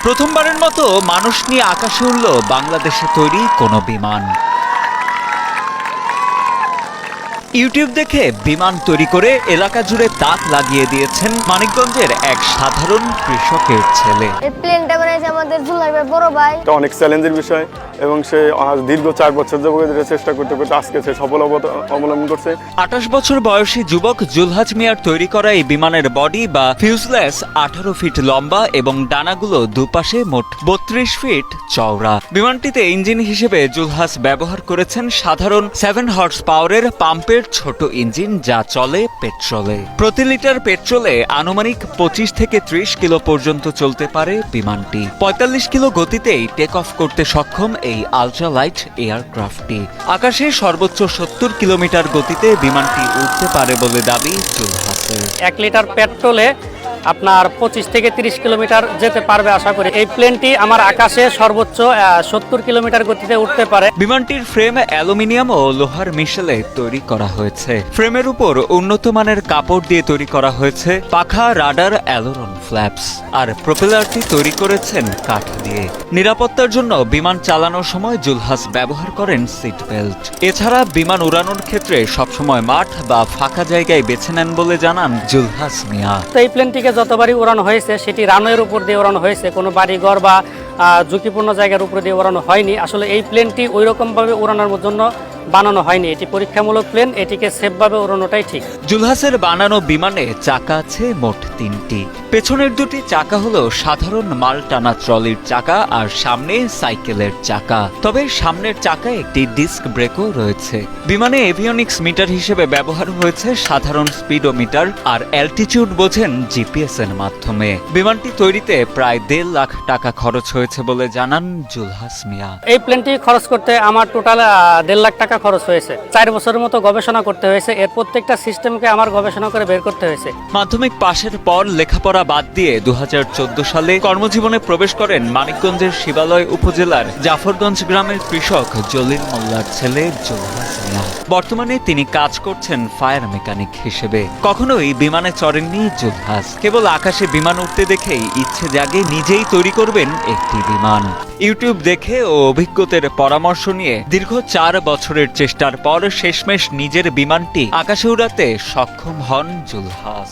প্রথমবারের মতো মানুষ নিয়ে আকাশে উড়ল বাংলাদেশে তৈরি কোনো বিমান। ইউটিউব দেখে বিমান তৈরি করে এলাকা জুড়ে তাক লাগিয়ে দিয়েছেন মানিকগঞ্জের এক সাধারণ কৃষকের ছেলে। এই প্লেনটা বানাইছে আমাদের জুলাই ভাই বড় ভাই। এটা অনেক চ্যালেঞ্জের বিষয় এবং সে দীর্ঘ 4 বছর যাবত চেষ্টা করতে করতে আজকে সে সফলতা অবলম্বন করছে। 28 বছর বয়সী যুবক জুলহাজ মিয়ার তৈরি করা এই বিমানের বডি বা ফিউজলেস 18 ফিট লম্বা এবং ডানাগুলো দুপাশে মোট 32 ফিট চওড়া। বিমানটিতে ইঞ্জিন হিসেবে জুলহাজ ব্যবহার করেছেন সাধারণ 7 হর্স পাওয়ারের পাম্পের ছোট ইঞ্জিন, যা চলে পেট্রোলে। প্রতি লিটার পেট্রোলে আনুমানিক 25 থেকে 30 কিলো পর্যন্ত চলতে পারে বিমানটি। 45 কিলো গতিতেই টেক অফ করতে সক্ষম এই আলট্রালাইট এয়ারক্রাফটটি। আকাশে সর্বোচ্চ 70 কিলোমিটার গতিতে বিমানটি উঠতে পারে বলে দাবি জুলহাজের। 1 লিটার পেট্রোলে আপনার 25 থেকে 30 কিলোমিটার যেতে পারবে আশা করি। এই প্লেনটি আমার আকাশে সর্বোচ্চ 70 কিলোমিটার গতিতে উঠতে পারে। বিমানটির ফ্রেম অ্যালুমিনিয়াম ও লোহার মিশেলে তৈরি করা হয়েছে। ফ্রেমের উপর উন্নত মানের কাপড় দিয়ে তৈরি করা হয়েছে পাখা, রাডার, অ্যালোরন ফ্ল্যাপস, আর প্রপেলারটি তৈরি করেছেন কাঠ দিয়ে। নিরাপত্তার জন্য বিমান চালানোর সময় জুলহাজ ব্যবহার করেন সিট বেল্ট। এছাড়া বিমান উড়ানোর ক্ষেত্রে সবসময় মাঠ বা ফাঁকা জায়গায় বেছে নেন বলে জানান জুলহাজ মিয়া। তো এই প্লেনটিকে যতবারই উড়ানো হয়েছে সেটি রানওয়ের উপর দিয়ে উড়ানো হয়েছে, কোনো বাড়িঘর বা ঝুঁকিপূর্ণ জায়গার উপর দিয়ে উড়ানো হয়নি। আসলে এই প্লেনটি ওই রকমভাবে উড়ানোর জন্য বানানো হয়নি। এটি পরীক্ষামূলক প্লেন, এটিকে সেফভাবে উড়ানোটাই ঠিক। জুলহাজের বানানো বিমানে চাকা আছে মোট 3টি। পেছনের 2টি চাকা হলো সাধারণ মাল টানা ট্রলির চাকা আর সামনে সাইকেলের চাকা। তবে সামনের চাকায় একটি ডিস্ক ব্রেকও রয়েছে। বিমানে এভিওনিক্স মিটার হিসেবে ব্যবহার হয়েছে সাধারণ স্পিডোমিটার, আর অ্যালটিটিউড বোঝেন জিপিএস এর মাধ্যমে। বিমানটি তৈরিতে প্রায় 1.5 লাখ টাকা খরচ হয়েছে বলে জানান জুলহাজ মিয়া। এই প্লেনটি খরচ করতে আমার টোটাল 1.5 লাখ টাকা খরচ হয়েছে। 4 বছরের মতো গবেষণা করতে হয়েছে। এর প্রত্যেকটা সিস্টেমকে আমার গবেষণা করে বের করতে হয়েছে। মাধ্যমিক পাশের পর লেখাপড়া বাদ দিয়ে 2014 সালে কর্মজীবনে প্রবেশ করেন মানিকগঞ্জের শিবালয় উপজেলার জাফরগঞ্জ গ্রামের কৃষক জলিল মোল্লার ছেলে জুলহাজ মিয়া। বর্তমানে তিনি কাজ করছেন ফায়ার মেকানিক হিসেবে। কখনোই বিমানে চড়েননি জুলহাজ। কেবল আকাশে বিমান উঠতে দেখেই ইচ্ছে জাগে নিজেই তৈরি করবেন একটি বিমান। ইউটিউব দেখে ও অভিজ্ঞতার পরামর্শ নিয়ে দীর্ঘ 4 বছরের চেষ্টার পর শেষমেশ নিজের বিমানটি আকাশে উড়াতে সক্ষম হন জুলহাজ।